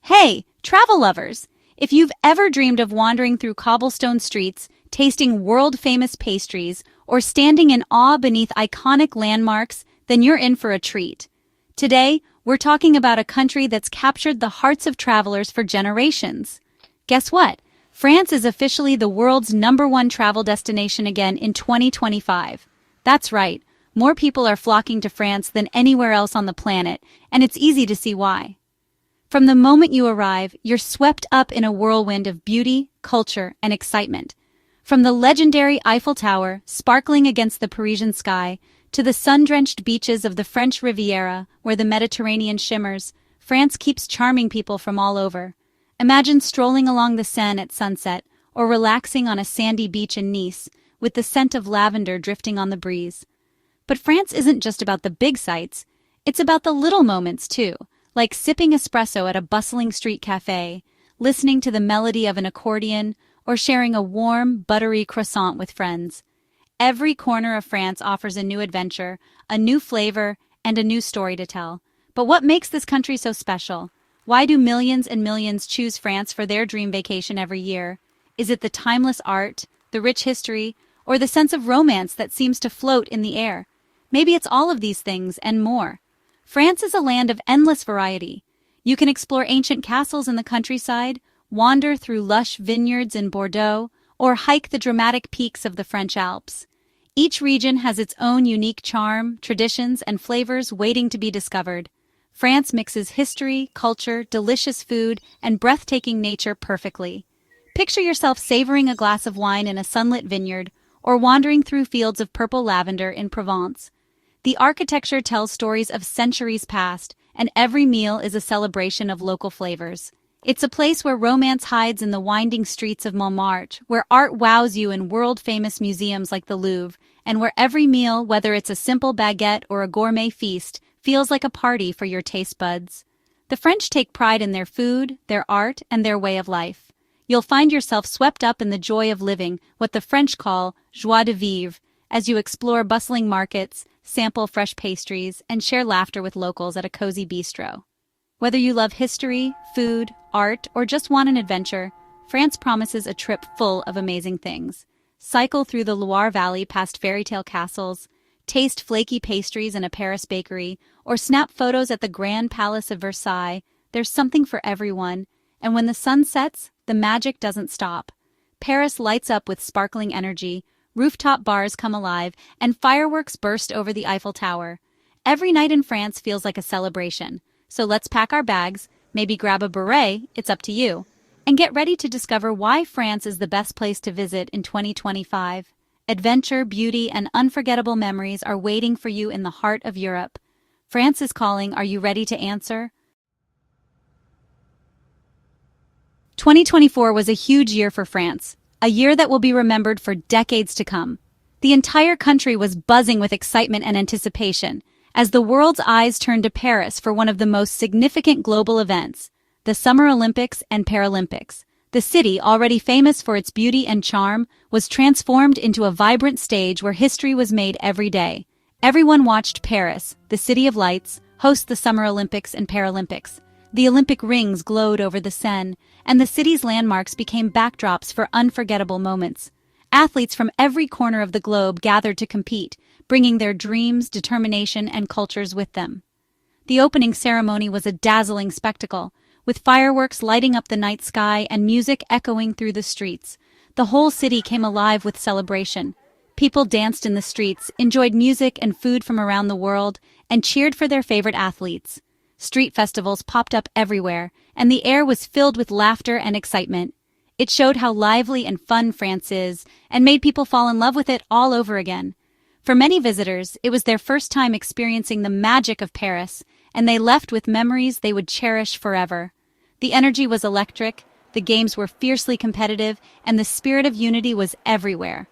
Hey, travel lovers! If you've ever dreamed of wandering through cobblestone streets, tasting world-famous pastries, or standing in awe beneath iconic landmarks, then you're in for a treat. Today, we're talking about a country that's captured the hearts of travelers for generations. Guess what? France is officially the world's #1 travel destination again in 2025. That's right, more people are flocking to France than anywhere else on the planet, and it's easy to see why. From the moment you arrive, you're swept up in a whirlwind of beauty, culture, and excitement. From the legendary Eiffel Tower, sparkling against the Parisian sky, to the sun-drenched beaches of the French Riviera, where the Mediterranean shimmers, France keeps charming people from all over. Imagine strolling along the Seine at sunset, or relaxing on a sandy beach in Nice, with the scent of lavender drifting on the breeze. But France isn't just about the big sights, it's about the little moments too, like sipping espresso at a bustling street cafe, listening to the melody of an accordion, or sharing a warm, buttery croissant with friends. Every corner of France offers a new adventure, a new flavor, and a new story to tell. But what makes this country so special? Why do millions and millions choose France for their dream vacation every year? Is it the timeless art, the rich history, or the sense of romance that seems to float in the air? Maybe it's all of these things and more. France is a land of endless variety. You can explore ancient castles in the countryside, wander through lush vineyards in Bordeaux, or hike the dramatic peaks of the French Alps. Each region has its own unique charm, traditions, and flavors waiting to be discovered. France mixes history, culture, delicious food, and breathtaking nature perfectly. Picture yourself savoring a glass of wine in a sunlit vineyard, or wandering through fields of purple lavender in Provence. The architecture tells stories of centuries past, and every meal is a celebration of local flavors. It's a place where romance hides in the winding streets of Montmartre, where art wows you in world-famous museums like the Louvre, and where every meal, whether it's a simple baguette or a gourmet feast, feels like a party for your taste buds. The French take pride in their food, their art, and their way of life. You'll find yourself swept up in the joy of living, what the French call joie de vivre, as you explore bustling markets, sample fresh pastries, and share laughter with locals at a cozy bistro. Whether you love history, food, art, or just want an adventure, France promises a trip full of amazing things. Cycle through the Loire Valley past fairy-tale castles, taste flaky pastries in a Paris bakery, or snap photos at the Grand Palace of Versailles. There's something for everyone, and when the sun sets, the magic doesn't stop. Paris lights up with sparkling energy, rooftop bars come alive, and fireworks burst over the Eiffel Tower. Every night in France feels like a celebration. So let's pack our bags, maybe grab a beret, it's up to you, and get ready to discover why France is the best place to visit in 2025. Adventure, beauty, and unforgettable memories are waiting for you in the heart of Europe. France is calling. Are you ready to answer? 2024 was a huge year for France, a year that will be remembered for decades to come. The entire country was buzzing with excitement and anticipation, as the world's eyes turned to Paris for one of the most significant global events, the Summer Olympics and Paralympics. The city, already famous for its beauty and charm, was transformed into a vibrant stage where history was made every day. Everyone watched Paris, the City of Lights, host the Summer Olympics and Paralympics. The Olympic rings glowed over the Seine, and the city's landmarks became backdrops for unforgettable moments. Athletes from every corner of the globe gathered to compete, bringing their dreams, determination, and cultures with them. The opening ceremony was a dazzling spectacle, with fireworks lighting up the night sky and music echoing through the streets. The whole city came alive with celebration. People danced in the streets, enjoyed music and food from around the world, and cheered for their favorite athletes. Street festivals popped up everywhere, and the air was filled with laughter and excitement. It showed how lively and fun France is, and made people fall in love with it all over again. For many visitors, it was their first time experiencing the magic of Paris, and they left with memories they would cherish forever. The energy was electric, the games were fiercely competitive, and the spirit of unity was everywhere.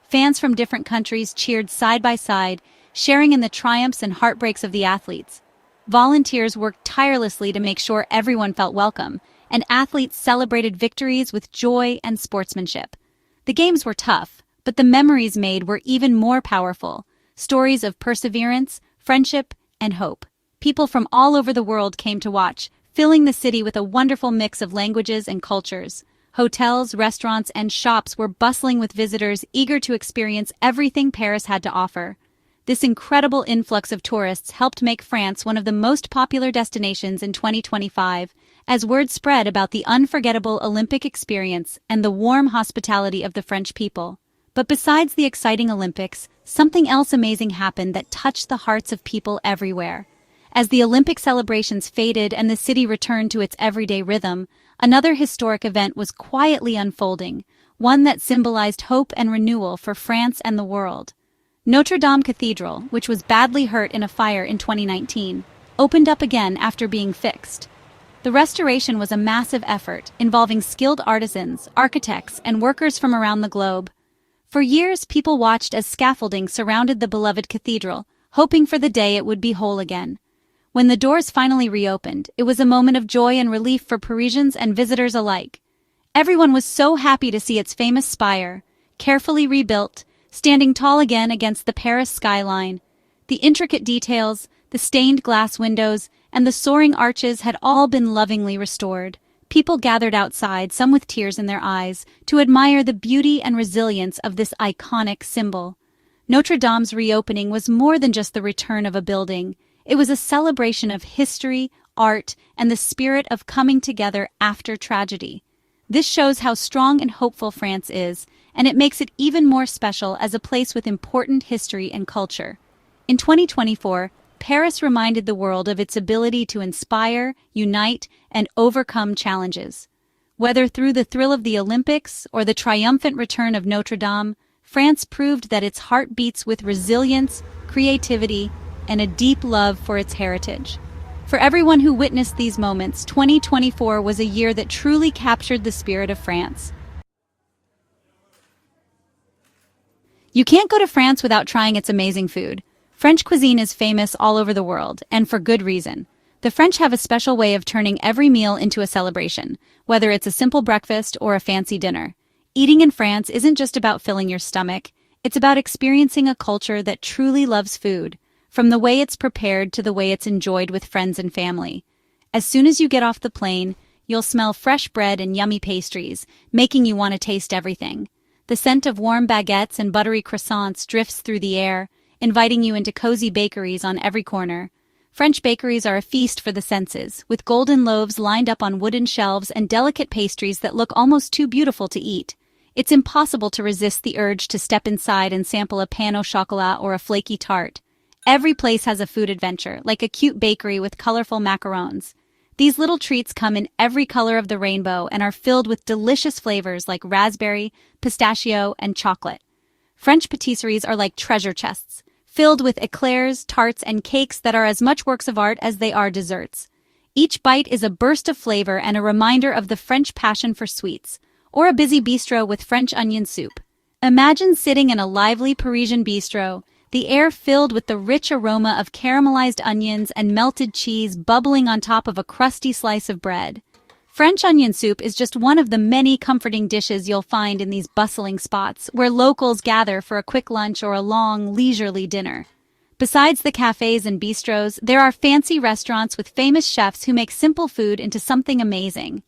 Fans from different countries cheered side by side, sharing in the triumphs and heartbreaks of the athletes. Volunteers worked tirelessly to make sure everyone felt welcome, and athletes celebrated victories with joy and sportsmanship. The games were tough, but the memories made were even more powerful. Stories of perseverance, friendship, and hope. People from all over the world came to watch, filling the city with a wonderful mix of languages and cultures. Hotels, restaurants, and shops were bustling with visitors eager to experience everything Paris had to offer. This incredible influx of tourists helped make France one of the most popular destinations in 2025, as word spread about the unforgettable Olympic experience and the warm hospitality of the French people. But besides the exciting Olympics, something else amazing happened that touched the hearts of people everywhere. As the Olympic celebrations faded and the city returned to its everyday rhythm, another historic event was quietly unfolding, one that symbolized hope and renewal for France and the world. Notre-Dame Cathedral, which was badly hurt in a fire in 2019, opened up again after being fixed. The restoration was a massive effort, involving skilled artisans, architects, and workers from around the globe. For years, people watched as scaffolding surrounded the beloved cathedral, hoping for the day it would be whole again. When the doors finally reopened, it was a moment of joy and relief for Parisians and visitors alike. Everyone was so happy to see its famous spire, carefully rebuilt, standing tall again against the Paris skyline. The intricate details, the stained glass windows, and the soaring arches had all been lovingly restored. People gathered outside, some with tears in their eyes, to admire the beauty and resilience of this iconic symbol. Notre Dame's reopening was more than just the return of a building. It was a celebration of history, art, and the spirit of coming together after tragedy. This shows how strong and hopeful France is, and it makes it even more special as a place with important history and culture. In 2024, Paris reminded the world of its ability to inspire, unite, and overcome challenges. Whether through the thrill of the Olympics or the triumphant return of Notre Dame, France proved that its heart beats with resilience, creativity, and a deep love for its heritage. For everyone who witnessed these moments, 2024 was a year that truly captured the spirit of France. You can't go to France without trying its amazing food. French cuisine is famous all over the world, and for good reason. The French have a special way of turning every meal into a celebration, whether it's a simple breakfast or a fancy dinner. Eating in France isn't just about filling your stomach, it's about experiencing a culture that truly loves food, from the way it's prepared to the way it's enjoyed with friends and family. As soon as you get off the plane, you'll smell fresh bread and yummy pastries, making you want to taste everything. The scent of warm baguettes and buttery croissants drifts through the air, inviting you into cozy bakeries on every corner. French bakeries are a feast for the senses, with golden loaves lined up on wooden shelves and delicate pastries that look almost too beautiful to eat. It's impossible to resist the urge to step inside and sample a pain au chocolat or a flaky tart. Every place has a food adventure, like a cute bakery with colorful macarons. These little treats come in every color of the rainbow and are filled with delicious flavors like raspberry, pistachio, and chocolate. French patisseries are like treasure chests, filled with eclairs, tarts, and cakes that are as much works of art as they are desserts. Each bite is a burst of flavor and a reminder of the French passion for sweets, or a busy bistro with French onion soup. Imagine sitting in a lively Parisian bistro, the air filled with the rich aroma of caramelized onions and melted cheese bubbling on top of a crusty slice of bread. French onion soup is just one of the many comforting dishes you'll find in these bustling spots, where locals gather for a quick lunch or a long, leisurely dinner. Besides the cafes and bistros, there are fancy restaurants with famous chefs who make simple food into something amazing.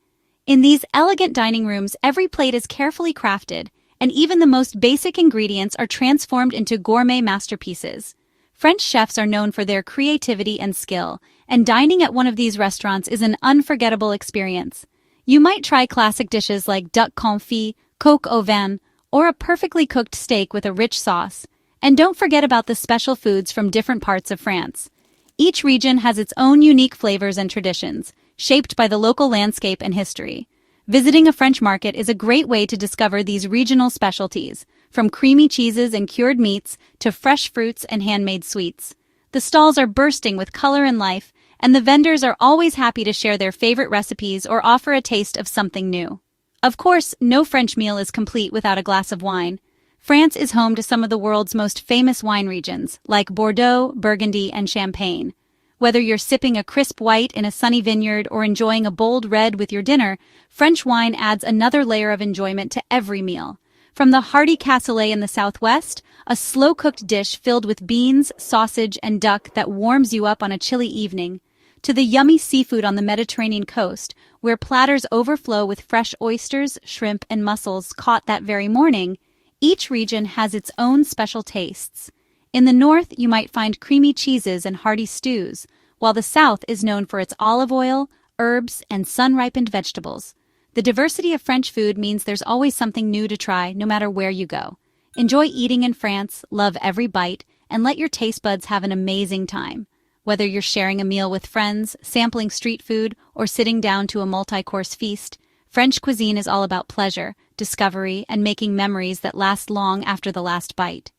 In these elegant dining rooms, every plate is carefully crafted, and even the most basic ingredients are transformed into gourmet masterpieces. French chefs are known for their creativity and skill, and dining at one of these restaurants is an unforgettable experience. You might try classic dishes like duck confit, coq au vin, or a perfectly cooked steak with a rich sauce. And don't forget about the special foods from different parts of France. Each region has its own unique flavors and traditions, shaped by the local landscape and history. Visiting a French market is a great way to discover these regional specialties, from creamy cheeses and cured meats to fresh fruits and handmade sweets. The stalls are bursting with color and life, and the vendors are always happy to share their favorite recipes or offer a taste of something new. Of course, no French meal is complete without a glass of wine. France is home to some of the world's most famous wine regions, like Bordeaux, Burgundy, and Champagne. Whether you're sipping a crisp white in a sunny vineyard or enjoying a bold red with your dinner, French wine adds another layer of enjoyment to every meal. From the hearty cassoulet in the southwest, a slow-cooked dish filled with beans, sausage, and duck that warms you up on a chilly evening, to the yummy seafood on the Mediterranean coast, where platters overflow with fresh oysters, shrimp, and mussels caught that very morning, each region has its own special tastes. In the north, you might find creamy cheeses and hearty stews, while the south is known for its olive oil, herbs, and sun-ripened vegetables. The diversity of French food means there's always something new to try, no matter where you go. Enjoy eating in France, love every bite, and let your taste buds have an amazing time. Whether you're sharing a meal with friends, sampling street food, or sitting down to a multi-course feast, French cuisine is all about pleasure, discovery, and making memories that last long after the last bite.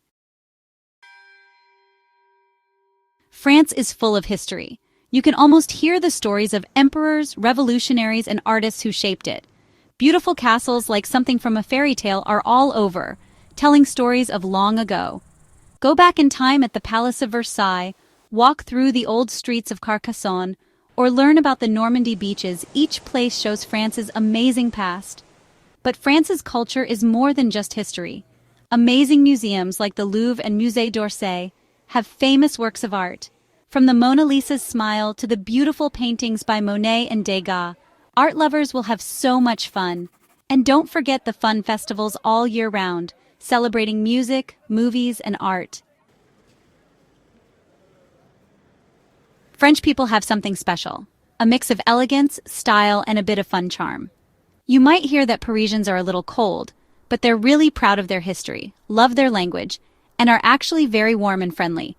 France is full of history. You can almost hear the stories of emperors, revolutionaries, and artists who shaped it. Beautiful castles like something from a fairy tale are all over, telling stories of long ago. Go back in time at the Palace of Versailles, walk through the old streets of Carcassonne, or learn about the Normandy beaches. Each place shows France's amazing past. But France's culture is more than just history. Amazing museums like the Louvre and Musée d'Orsay have famous works of art. From the Mona Lisa's smile to the beautiful paintings by Monet and Degas, art lovers will have so much fun. And don't forget the fun festivals all year round, celebrating music, movies, and art. French people have something special, a mix of elegance, style, and a bit of fun charm. You might hear that Parisians are a little cold, but they're really proud of their history, love their language, and are actually very warm and friendly.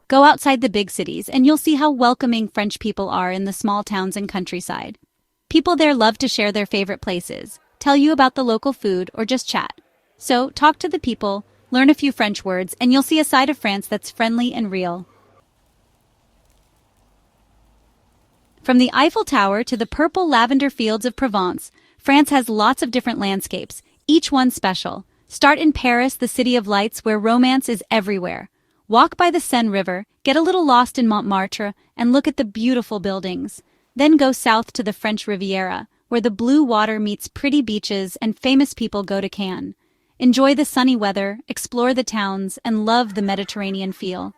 Go outside the big cities and you'll see how welcoming French people are in the small towns and countryside. People there love to share their favorite places, tell you about the local food, or just chat. So talk to the people, learn a few French words, and you'll see a side of France that's friendly and real. From the Eiffel Tower to the purple lavender fields of Provence, France has lots of different landscapes, each one special. Start in Paris, the city of lights, where romance is everywhere. Walk by the Seine River, get a little lost in Montmartre, and look at the beautiful buildings. Then go south to the French Riviera, where the blue water meets pretty beaches and famous people go to Cannes. Enjoy the sunny weather, explore the towns, and love the Mediterranean feel.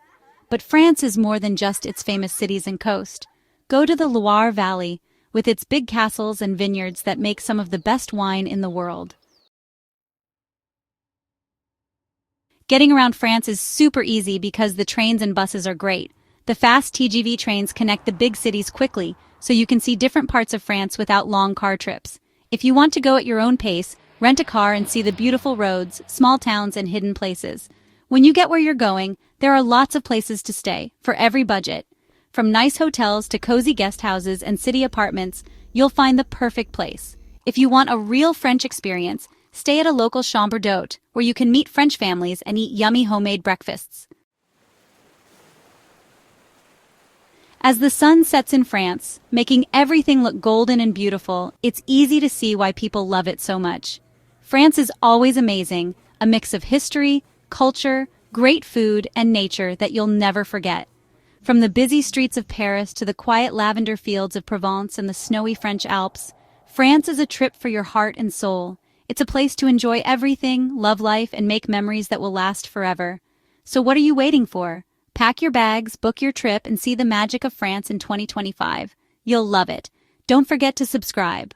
But France is more than just its famous cities and coast. Go to the Loire Valley, with its big castles and vineyards that make some of the best wine in the world. Getting around France is super easy because the trains and buses are great. The fast TGV trains connect the big cities quickly, so you can see different parts of France without long car trips. If you want to go at your own pace, rent a car and see the beautiful roads, small towns, and hidden places. When you get where you're going, there are lots of places to stay, for every budget. From nice hotels to cozy guest houses and city apartments, you'll find the perfect place. If you want a real French experience, stay at a local chambre d'hôte, where you can meet French families and eat yummy homemade breakfasts. As the sun sets in France, making everything look golden and beautiful, it's easy to see why people love it so much. France is always amazing, a mix of history, culture, great food, and nature that you'll never forget. From the busy streets of Paris to the quiet lavender fields of Provence and the snowy French Alps, France is a trip for your heart and soul. It's a place to enjoy everything, love life, and make memories that will last forever. So what are you waiting for? Pack your bags, book your trip, and see the magic of France in 2025. You'll love it. Don't forget to subscribe.